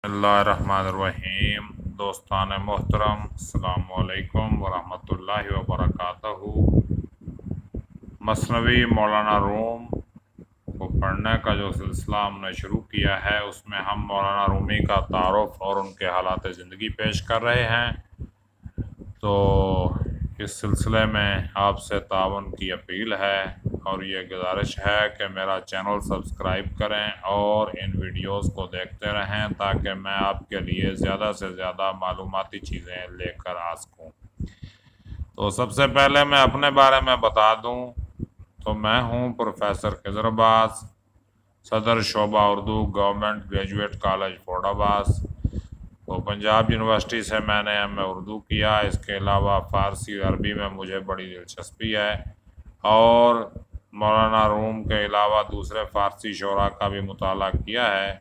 बिस्मिल्लाहिर्रहमानिर्रहीम। दोस्तान मोहतरम, अस्सलामुअलैकुम वरहमतुल्लाहि वबरकातुहू। मसनवी मौलाना रूम को पढ़ने का जो सिलसिला हमने शुरू किया है, उसमें हम मौलाना रूमी का तारुफ और उनके हालात ज़िंदगी पेश कर रहे हैं। तो इस सिलसिले में आपसे तावन की अपील है और ये गुजारिश है कि मेरा चैनल सब्सक्राइब करें और इन वीडियोस को देखते रहें ताकि मैं आपके लिए ज़्यादा से ज़्यादा मालूमाती चीज़ें लेकर आ सकूँ। तो सबसे पहले मैं अपने बारे में बता दूँ तो मैं हूँ प्रोफेसर खिज़र अब्बास, सदर शोबा Urdu, government graduate college Faisalabad. तो पंजाब यूनिवर्सिटी से मैंने एम.ए. उर्दू किया। इसके अलावा फ़ारसी और अरबी में मुझे बड़ी दिलचस्पी है और मौलाना रूम के अलावा दूसरे फ़ारसी शोरा का भी मुताला किया है।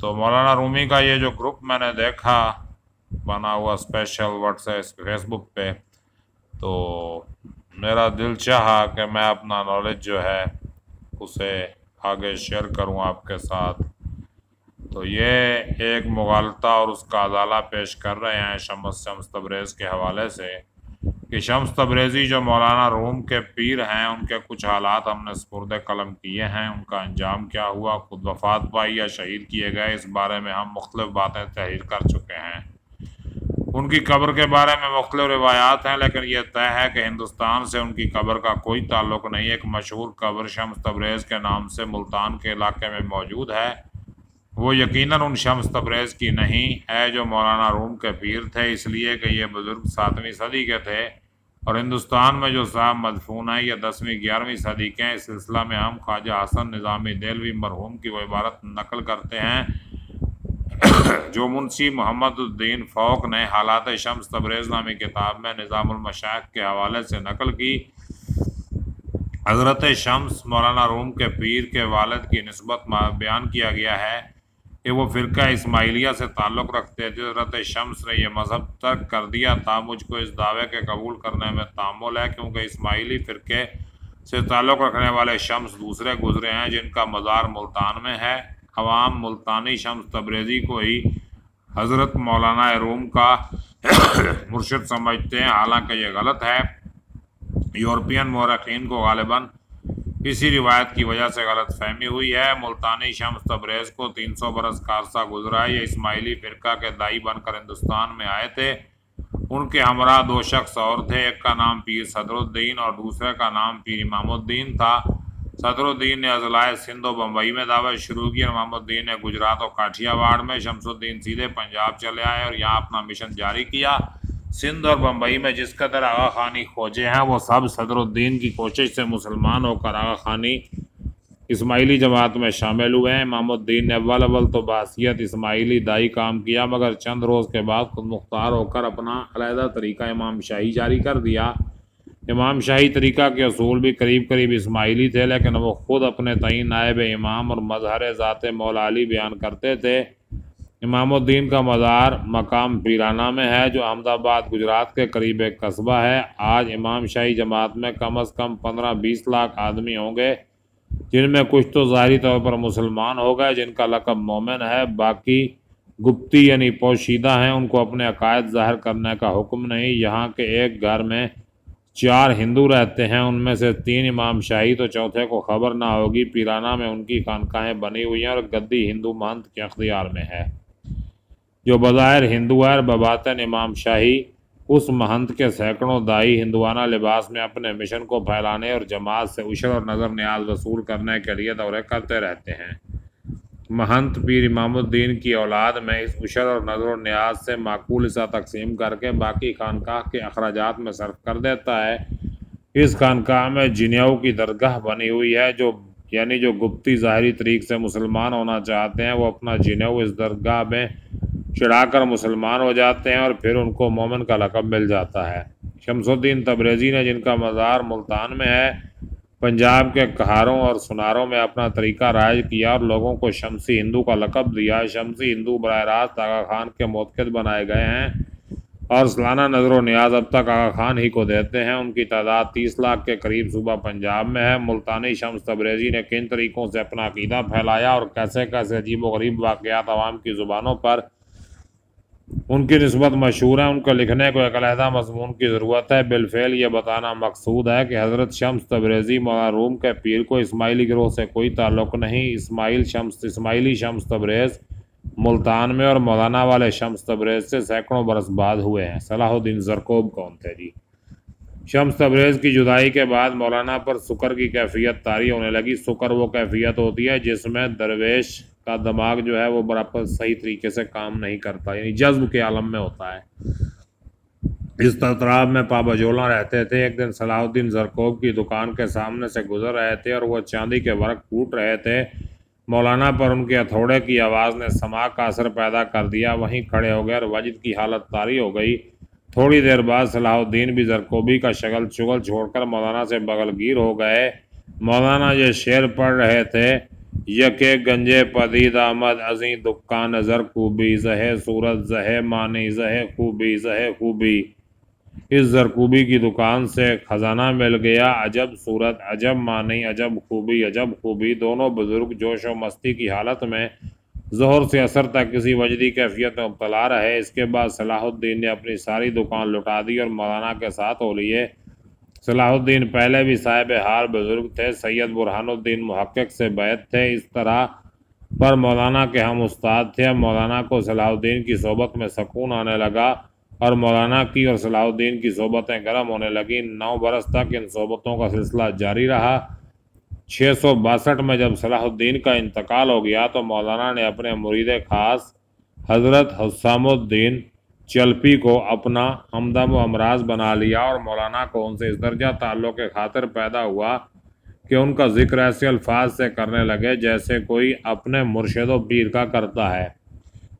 तो मौलाना रूमी का ये जो ग्रुप मैंने देखा बना हुआ स्पेशल व्हाट्सएप फेसबुक पे, तो मेरा दिल चाहा कि मैं अपना नॉलेज जो है उसे आगे शेयर करूं आपके साथ। तो ये एक मुगालता और उसका अदाला पेश कर रहे हैं शम्स तबरेज़ के हवाले से कि शम्स तबरेज़ी जो मौलाना रूम के पीर हैं, उनके कुछ हालात हमने सुपुर्द कलम किए हैं। उनका अंजाम क्या हुआ, खुद वफात पाई या शहीद किए गए, इस बारे में हम मुख्तलिफ बातें तहरीर कर चुके हैं। उनकी कब्र के बारे में मुख्तलिफ रिवायात हैं, लेकिन यह तय है कि हिंदुस्तान से उनकी कब्र का कोई ताल्लुक़ नहीं। एक मशहूर कब्र शम्स तबरेज़ के नाम से मुल्तान के इलाके में मौजूद है। वो यकीनन उन शम्स तबरेज़ की नहीं है जो मौलाना रूम के पीर थे, इसलिए कि ये बुज़ुर्ग 7वीं सदी के थे और हिंदुस्तान में जो साहब मदफून है ये 10वीं 11वीं सदी के। इस सिलसिला में हम ख्वाजा हसन निज़ामी देलवी मरहूम की वो इबारत नकल करते हैं जो मुंशी मोहम्मदुद्दीन फ़ौक ने हालात शम्स तबरेज़ नामी किताब में निज़ामुल मशाइख के हवाले से नकल की। हज़रत शम्स मौलाना रूम के पीर के वालिद की निस्बत बयान किया गया है कि वो फ़िरका इस्माइलिया से ताल्लुक़ रखते थे। हज़रत शम्स ने यह मज़हब तर्क कर दिया था। मुझको इस दावे के कबूल करने में तामुल है क्योंकि इस्माइली फ़िरके से ताल्लुक़ रखने वाले शम्स दूसरे गुजरे हैं जिनका मज़ार मुल्तान में है। अवाम मुल्तानी शम्स तबरेज़ी को ही हज़रत मौलाना रूम का मुर्शिद समझते हैं, हालांकि यह गलत है। यूरोपियन मौरखीन को गालिबन इसी रिवायत की वजह से गलत फहमी हुई है। मुल्तानी शम्स तबरेज़ को 300 बरस का अरसा गुजरा है। ये इस्माइली फ़िरका के दाई बनकर हिंदुस्तान में आए थे। उनके हमरा 2 शख्स और थे, एक का नाम पीर सदरुद्दीन और दूसरे का नाम पीर इमामुद्दीन था। सदरुद्दीन ने अज़लाए सिंध और बम्बई में दावत शुरू की और इमामुद्दीन ने गुजरात और काठियावाड़ में। शमसुद्दीन सीधे पंजाब चले आए और यहाँ अपना मिशन जारी किया। सिंध और बम्बई में जिस कदर आगा खानी खोजे हैं वो सब सदरुद्दीन की कोशिश से मुसलमान होकर आगा खानी इस्माइली जमात में शामिल हुए हैं। इमामुद्दीन ने अव्वल तो बासियत इस्माइली दाई काम किया, मगर चंद रोज़ के बाद खुद मुख्तार होकर अपना अलहदा तरीका इमाम शाही जारी कर दिया। इमाम शाही तरीका के असूल भी करीब करीब इस्माइली थे, लेकिन वो खुद अपने तईन नायब इमाम और मजहर ज़ात मौला अली बयान करते थे। इमामुद्दीन का मज़ार मकाम पीराना में है जो अहमदाबाद गुजरात के करीब एक कस्बा है। आज इमाम शाही जमात में कम अज़ कम 15-20 लाख आदमी होंगे, जिनमें कुछ तो ज़ाहिरी तौर पर मुसलमान हो गए जिनका लक़ब मोमिन है, बाकी गुप्ती यानी पोशीदा हैं, उनको अपने अकायद ज़ाहिर करने का हुक्म नहीं। यहाँ के एक घर में 4 हिंदू रहते हैं, उनमें से 3 इमाम शाही, तो चौथे को खबर ना होगी। पीराना में उनकी खानकाहें बनी हुई हैं और गद्दी हिंदू महंत के अख्तियार में है जो बज़ाहिर हिंदू है और बबातिन इमाम शाही। उस महंत के सैकड़ों दाई हिंदुआना लिबास में अपने मिशन को फैलाने और जमात से उशर और नज़र न्याज वसूल करने के लिए दौरे करते रहते हैं। महंत पीर इमामुद्दीन की औलाद में इस उशर और नज़र न्याज से माकूल हिस्सा तकसीम करके बाकी खानकाह के अखराजात में सर्फ कर देता है। इस खानकाह में जिन्याऊ की दरगाह बनी हुई है, जो गुप्ती ज़ाहिरी तरीक़ से मुसलमान होना चाहते हैं वो अपना जिन्याऊ इस दरगाह में चढ़ाकर मुसलमान हो जाते हैं और फिर उनको मोमिन का लक़ब मिल जाता है। शमसुद्दीन तबरेज़ी ने, जिनका मज़ार मुल्तान में है, पंजाब के कहारों और सुनारों में अपना तरीका राइज किया और लोगों को शमसी हिंदू का लक़ब दिया। शमसी हिंदू बराह रास्त आगा खान के मोतक़िद बनाए गए हैं। और सालाना नजर नियाज अब तक आगा खान ही को देते हैं। उनकी तादाद 30 लाख के करीब सूबा पंजाब में है। मुल्तानी शम्स तबरेज़ी ने किन तरीक़ों से अपना अकीदा फैलाया और कैसे कैसे अजीब व गरीब वाक़यात अवाम की ज़ुबानों पर उनकी निस्बत मशहूर है, उनको लिखने को एक अलहदा मज़मून की ज़रूरत है। बिलफ़ेल ये बताना मकसूद है कि हज़रत शम्स तबरेज़ी मौलाना रूम के पीर को इस्माइली गिरोह से कोई ताल्लुक़ नहीं। इस्माइली शम्स तबरेज़ मुल्तान में और मौलाना वाले शम्स तबरेज़ से सैकड़ों बरस बाद हुए हैं। सलाहुद्दीन ज़रकोब कौन थे जी? शम्स तबरेज़ की जुदाई के बाद मौलाना पर सुकर की कैफियत तारी होने लगी। सुकर वो कैफियत होती है जिसमें दरवेश का दिमाग जो है वो बराबर सही तरीके से काम नहीं करता, यानी जज्ब के आलम में होता है। इस तराब में पाबजोला रहते थे। एक दिन सलाहुद्दीन ज़रकोब की दुकान के सामने से गुजर रहे थे और वह चांदी के वर्क कूट रहे थे। मौलाना पर उनके हथौड़े की आवाज़ ने समा का असर पैदा कर दिया। वहीं खड़े हो गए और वजिद की हालत तारी हो गई। थोड़ी देर बाद सलाहुद्दीन भी ज़रकोबी का शगल चुगल छोड़कर मौलाना से बगलगीर हो गए। मौलाना ये शेर पढ़ रहे थे, यके गंजे पदीद आमद अजी दुकान ज़रकूबी जहे सूरत जहे मानी जहे खूबी जहे खूबी। इस ज़रकूबी की दुकान से खजाना मिल गया, अजब सूरत अजब मानी अजब खूबी अजब खूबी। दोनों बुजुर्ग जोश व मस्ती की हालत में ज़ोहर से असर तक किसी वजदी कैफियत में मुब्तला रहे। इसके बाद सलाहुद्दीन ने अपनी सारी दुकान लुटा दी और मौलाना के साथ हो लिए। सलाहुद्दीन पहले भी साहिब हाल बुजुर्ग थे। सैयद बुरहानुद्दीन मुहक्किक से बैत थे। इस तरह पर मौलाना के हम उस्ताद थे। मौलाना को सलाहुद्दीन की सोबत में सुकून आने लगा और मौलाना की और सलाहुद्दीन की सोबतें गर्म होने लगीं। 9 बरस तक इन सोबतों का सिलसिला जारी रहा। 662 में जब सलाहुद्दीन का इंतकाल हो गया तो मौलाना ने अपने मुरीद खास हज़रत हुस्सामुद्दीन चलपी को अपना हमदम व अमराज बना लिया और मौलाना को उनसे इस दर्जा ताल्लुक़ के खातिर पैदा हुआ कि उनका जिक्र ऐसे अल्फाज से करने लगे जैसे कोई अपने मुर्शिद व पीर का करता है।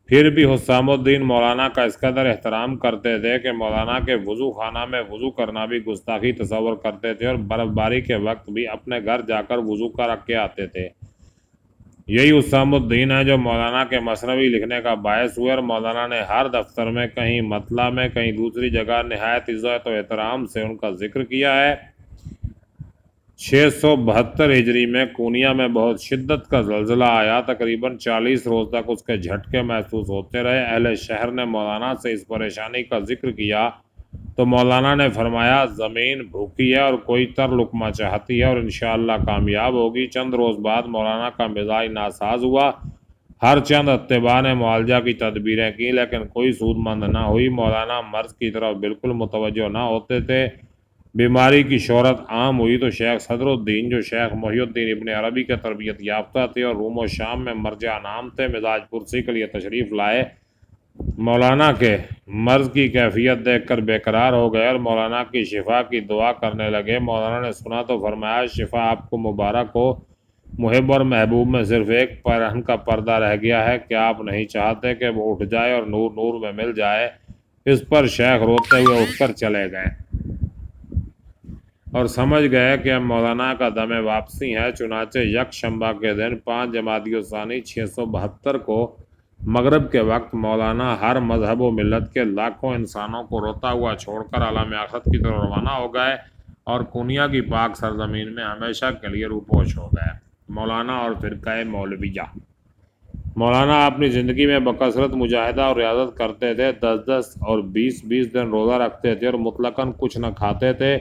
फिर भी हुस्सामुद्दीन मौलाना का इस कदर एहतराम करते थे कि मौलाना के वज़ू खाना में वज़ू करना भी गुस्ताखी तस्वर करते थे और बर्फ़बारी के वक्त भी अपने घर जाकर वज़ू कर रख के आते थे। यही हुस्सामुद्दीन है जो मौलाना के मसनवी लिखने का बायस हुआ और मौलाना ने हर दफ्तर में, कहीं मतला में, कहीं दूसरी जगह निहायत इज़्ज़त व एहतराम से उनका जिक्र किया है। 672 हिजरी में कोनिया में बहुत शिद्दत का ज़लज़ला आया। तकरीबन 40 रोज़ तक उसके झटके महसूस होते रहे। अहले शहर ने मौलाना से इस परेशानी का जिक्र किया तो मौलाना ने फरमाया, ज़मीन भूखी है और कोई तर लुकमा चाहती है और इंशाअल्लाह कामयाब होगी। चंद रोज़ बाद मौलाना का मिजाज नासाज हुआ। हर चंद अत्तबा ने मुआलजा की तदबीरें की लेकिन कोई सूदमंद ना हुई। मौलाना मर्ज की तरफ बिल्कुल मुतवज्जो ना होते थे। बीमारी की शोहरत आम हुई तो शेख सदरुद्दीन, जो शेख मोहिउद्दीन इब्ने अरबी के तरबियत याफ्ता थे और रूम व शाम में मर्जा नाम थे, मिजाज पुरसी के लिए तशरीफ़ लाए। मौलाना के मर्ज़ की कैफियत देखकर बेकरार हो गए और मौलाना की शिफा की दुआ करने लगे। मौलाना ने सुना तो फरमाया, शिफा आपको मुबारक हो। मुहिब और महबूब में सिर्फ एक परहन का पर्दा रह गया है। क्या आप नहीं चाहते कि वो उठ जाए और नूर नूर में मिल जाए? इस पर शेख रोते हुए उठकर चले गए और समझ गए कि अब मौलाना का दमे वापसी है। चुनाचे यकशंबा के दिन 5 जमादियुस्सानी 672 को मगरब के वक्त मौलाना हर मजहब व मिलत के लाखों इंसानों को रोता हुआ छोड़कर आलम आखिरत की तरफ रवाना हो गए और कुनिया की पाक सरजमीन में हमेशा के लिए रूपोश हो गए। मौलाना और फ़िरक़ा मौलविया। मौलाना अपनी ज़िंदगी में बकसरत मुजाहिदा और रियाजत करते थे। 10-10 और 20-20 दिन रोज़ा रखते थे और मुतलकन कुछ न खाते थे।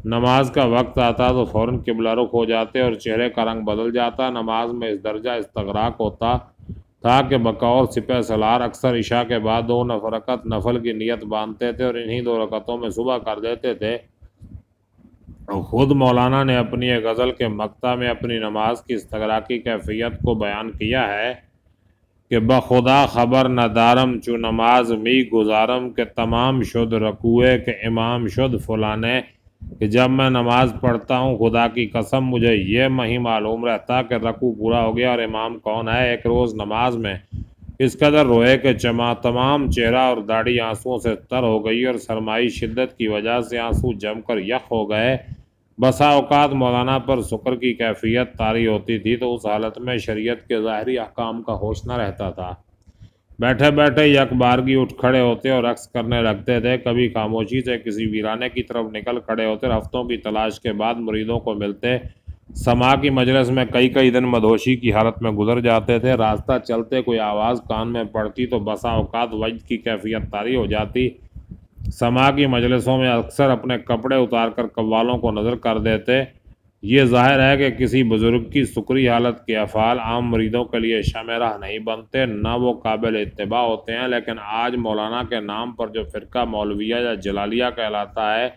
नमाज का वक्त आता तो फ़ौरन किबला रुख हो जाते और चेहरे का रंग बदल जाता। नमाज में इस दर्जा इस्तगराक होता था कि बकौर सिपह सलार अक्सर इशा के बाद 2 रकअत नफल की नीयत बांधते थे और इन्हीं 2 रकअतों में सुबह कर देते थे। खुद मौलाना ने अपनी एक गज़ल के मक्ता में अपनी नमाज की इस्तगराकी कैफियत को बयान किया है कि बखुदा खबर न दारम चु नमाज मी गुजारम के तमाम शुद रकूए के इमाम शुद फलाने, कि जब मैं नमाज पढ़ता हूँ खुदा की कसम मुझे ये नहीं मालूम रहता कि रकू पूरा हो गया और इमाम कौन है। एक रोज़ नमाज में इस कदर रोए कि तमाम चेहरा और दाढ़ी आंसुओं से तर हो गई और सरमाई शिद्दत की वजह से आंसू जमकर यख हो गए। बसा औकात मौलाना पर शुक्र की कैफियत तारी होती थी तो उस हालत में शरीयत के ज़ाहरी अहकाम का होश न रहता था। बैठे बैठे यकबारगी उठ खड़े होते और रक्स करने लगते थे। कभी खामोशी से किसी वीराने की तरफ निकल खड़े होते। हफ्तों की तलाश के बाद मुरीदों को मिलते। समा की मजलिस में कई कई दिन मदहोशी की हालत में गुजर जाते थे। रास्ता चलते कोई आवाज़ कान में पड़ती तो बसा औकात वजद की कैफियत तारी हो जाती। समा की मजलिसों में अक्सर अपने कपड़े उतार कर कव्वालों को नज़र कर देते। ये जाहिर है कि किसी बुजुर्ग की सुकरी हालत के अफ़ाल आम मुरीदों के लिए शमेराह नहीं बनते, न वो काबिल इत्तिबा होते हैं। लेकिन आज मौलाना के नाम पर जो फ़िरका मौलविया या जलालिया कहलाता है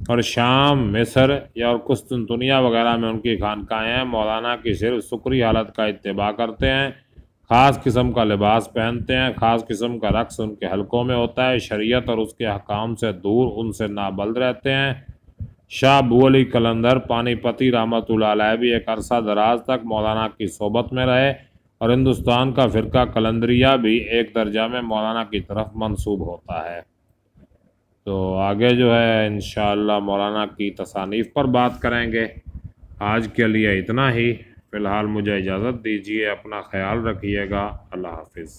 और शाम, मिस्र या और कुस्तुनतुनिया वगैरह में उनकी खानकाएँ हैं, मौलाना की सिर्फ सुकरी हालत का इत्तिबा करते हैं। ख़ास किस्म का लिबास पहनते हैं, ख़ास किस्म का रक्स उनके हलकों में होता है। शरीयत और उसके अहकाम से दूर, उनसे नाबल्द रहते हैं। शाह अबू अली कलंदर पानीपती रहमतुल्लाह अलैह भी एक अरसा दराज तक मौलाना की सोबत में रहे और हिंदुस्तान का फ़िरका कलंदरिया भी एक दर्जा में मौलाना की तरफ मंसूब होता है। तो आगे जो है इंशाअल्लाह मौलाना की तसानीफ़ पर बात करेंगे। आज के लिए इतना ही। फ़िलहाल मुझे इजाज़त दीजिए। अपना ख्याल रखिएगा। अल्लाह हाफिज़।